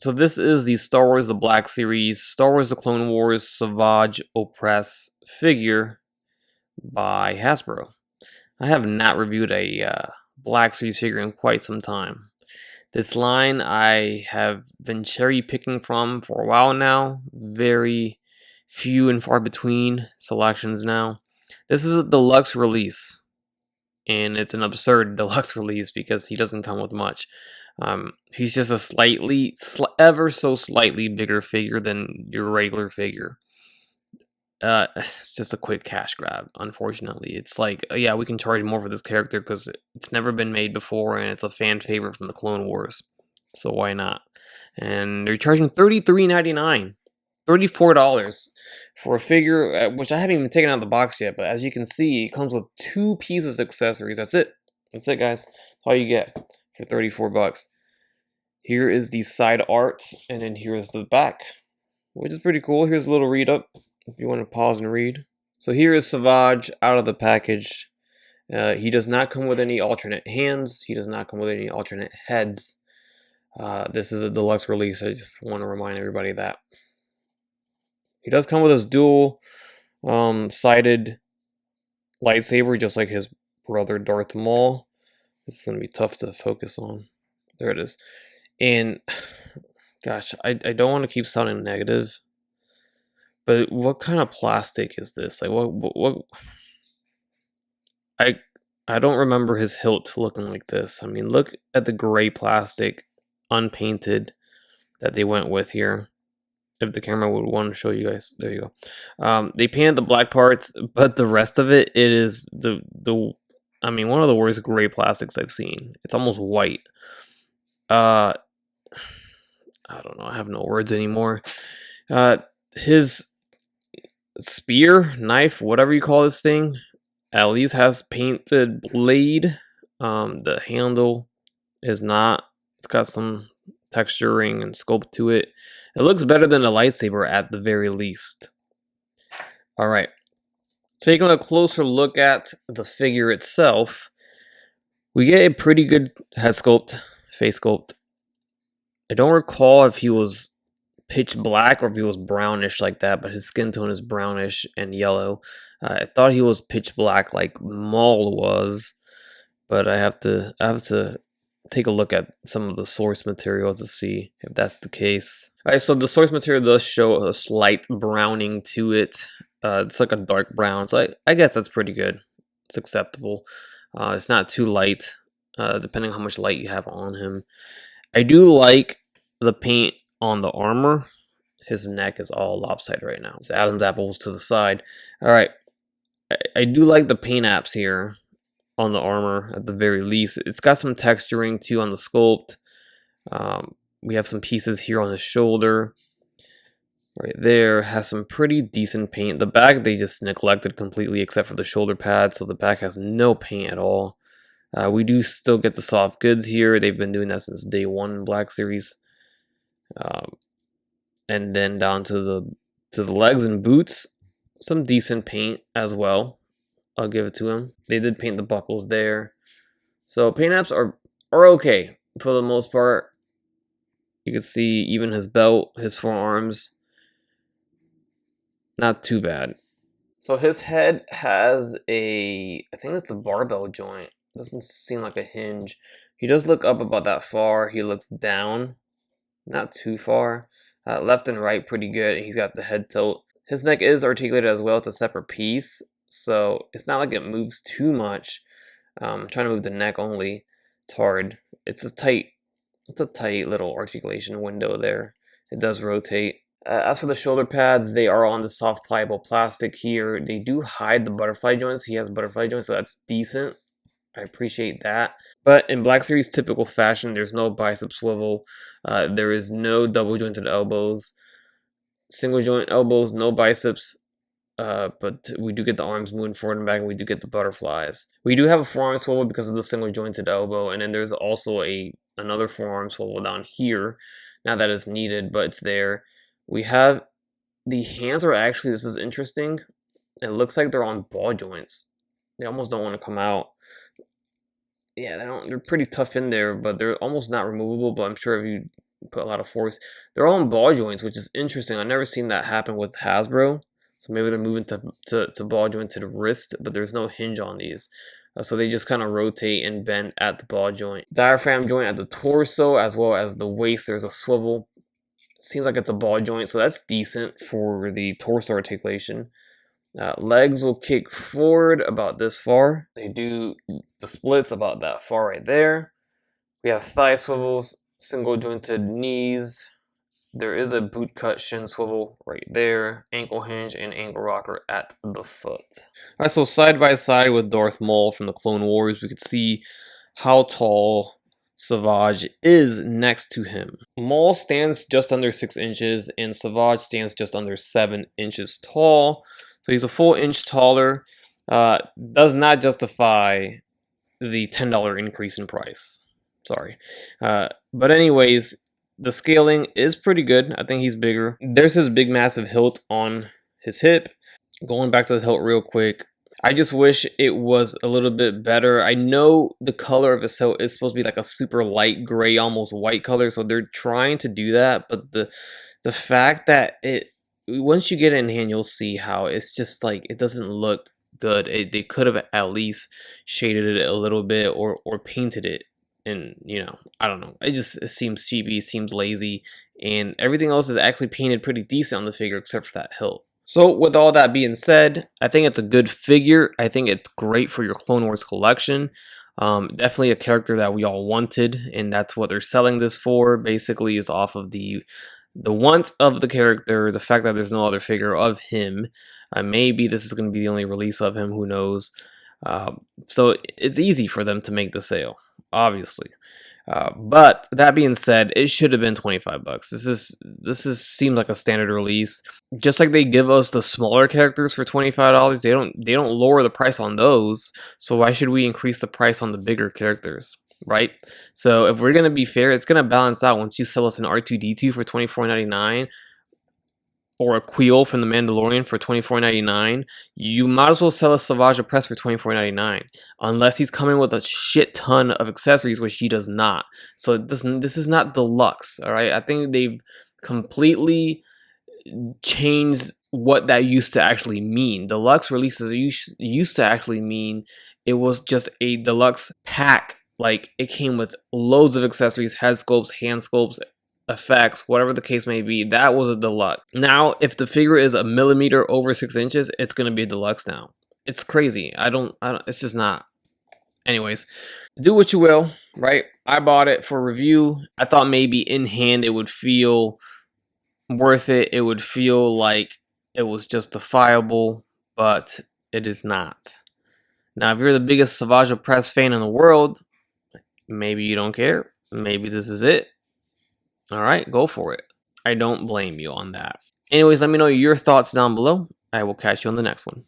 So this is the Star Wars The Black Series, Star Wars The Clone Wars Savage OPRESS figure by Hasbro. I have not reviewed a Black Series figure in quite some time. This line I have been cherry picking from for a while now. Very few and far between selections now. This is a deluxe release, and it's an absurd deluxe release because he doesn't come with much. He's just a ever so slightly bigger figure than your regular figure. It's just a quick cash grab, unfortunately. It's like, yeah, we can charge more for this character because it's never been made before and it's a fan favorite from the Clone Wars. So why not? And they're charging $33.99, $34 for a figure, which I haven't even taken out of the box yet. But as you can see, it comes with 2 pieces of accessories. That's it. That's it, guys. That's all you get for 34 bucks. Here is the side art, and then here's the back, which is pretty cool. Here's a little read up if you want to pause and read. So here is Savage out of the package. He does not come with any alternate hands. He does not come with any alternate heads. This is a deluxe release. I just want to remind everybody of that. He does come with his dual sided lightsaber, just like his brother Darth Maul. This is going to be tough to focus on. There it is. And gosh, I don't want to keep sounding negative, but what kind of plastic is this? Like what I don't remember his hilt looking like this. I mean, look at the gray plastic, unpainted, that they went with here. If the camera would want to show you guys, there you go. They painted the black parts, but the rest of it is I mean, one of the worst gray plastics I've seen. It's almost white. I don't know. I have no words anymore. His spear, knife, whatever you call this thing, at least has painted blade. The handle is not. It's got some texturing and sculpt to it. It looks better than a lightsaber at the very least. All right. Taking a closer look at the figure itself, we get a pretty good head sculpt, face sculpt. I don't recall if he was pitch black or if he was brownish like that, but his skin tone is brownish and yellow. I thought he was pitch black like Maul was, but I have to take a look at some of the source material to see if that's the case. Alright, so the source material does show a slight browning to it. It's like a dark brown, so I guess that's pretty good. It's acceptable. It's not too light, depending on how much light you have on him. I do like the paint on the armor. His neck is all lopsided right now. It's Adam's apples to the side. Alright, I do like the paint apps here on the armor at the very least. It's got some texturing too on the sculpt. We have some pieces here on his shoulder. Right there has some pretty decent paint. The back they just neglected completely except for the shoulder pad, so the back has no paint at all. We do still get the soft goods here. They've been doing that since day one in Black Series. And then down to the legs and boots, some decent paint as well. I'll give it to him. They did paint the buckles there. So paint apps are okay for the most part. You can see even his belt, his forearms, not too bad. So his head has I think it's a barbell joint. Doesn't seem like a hinge. He does look up about that far. He looks down, not too far. Left and right pretty good. He's got the head tilt. His neck is articulated as well. It's a separate piece, so it's not like it moves too much. I'm trying to move the neck only. It's hard. It's a tight little articulation window there. It does rotate. As for the shoulder pads, they are on the soft pliable plastic here. They do hide the butterfly joints. He has butterfly joints, so that's decent. I appreciate that. But in Black Series typical fashion, there's no bicep swivel. There is no double jointed elbows. Single joint elbows, no biceps. But we do get the arms moving forward and back, and we do get the butterflies. We do have a forearm swivel because of the single jointed elbow, and then there's also another forearm swivel down here. Not that it's needed, but it's there. We have the hands are actually, this is interesting. It looks like they're on ball joints. They almost don't want to come out. Yeah, they're pretty tough in there, but they're almost not removable. But I'm sure if you put a lot of force. They're all in ball joints, which is interesting. I've never seen that happen with Hasbro. So maybe they're moving to ball joint to the wrist, but there's no hinge on these. So they just kind of rotate and bend at the ball joint. Diaphragm joint at the torso as well as the waist. There's a swivel. Seems like it's a ball joint, so that's decent for the torso articulation. Legs will kick forward about this far. They do the splits about that far right there. We have thigh swivels, single jointed knees. There is a boot cut shin swivel right there. Ankle hinge and ankle rocker at the foot. Alright, so side by side with Darth Maul from the Clone Wars, we could see how tall Savage is next to him. Maul stands just under 6 inches and Savage stands just under 7 inches tall. So he's a full inch taller. Does not justify the $10 increase in price. Sorry. But anyways, the scaling is pretty good. I think he's bigger. There's his big massive hilt on his hip. Going back to the hilt real quick. I just wish it was a little bit better. I know the color of his hilt is supposed to be like a super light gray, almost white color. So they're trying to do that. But the fact that once you get it in hand, you'll see how it's just like, it doesn't look good. They could have at least shaded it a little bit or painted it. And, you know, I don't know. It seems cheapy, seems lazy. And everything else is actually painted pretty decent on the figure except for that hilt. So with all that being said, I think it's a good figure. I think it's great for your Clone Wars collection. Definitely a character that we all wanted. And that's what they're selling this for. Basically is off of the want of the character. The fact that there's no other figure of him. Maybe this is going to be the only release of him. Who knows? So it's easy for them to make the sale, obviously. But that being said, it should have been $25. This seems like a standard release. Just like they give us the smaller characters for $25, they don't lower the price on those. So why should we increase the price on the bigger characters, right? So if we're gonna be fair, it's gonna balance out. Once you sell us an R2-D2 for $24.99. Or a Queel from The Mandalorian for $24.99, you might as well sell a Savage OPRESS for $24.99, unless he's coming with a shit ton of accessories, which he does not. So this is not deluxe, all right? I think they've completely changed what that used to actually mean. Deluxe releases used to actually mean it was just a deluxe pack. Like, it came with loads of accessories, head sculpts, hand sculpts, effects, whatever the case may be. That was a deluxe. Now, if the figure is a millimeter over 6 inches, it's going to be a deluxe now. It's crazy. I don't, it's just not. Anyways, do what you will, right? I bought it for review. I thought maybe in hand it would feel worth it. It would feel like it was justifiable, but it is not. Now, if you're the biggest Savage OPRESS fan in the world, maybe you don't care. Maybe this is it. All right, go for it. I don't blame you on that. Anyways, let me know your thoughts down below. I will catch you on the next one.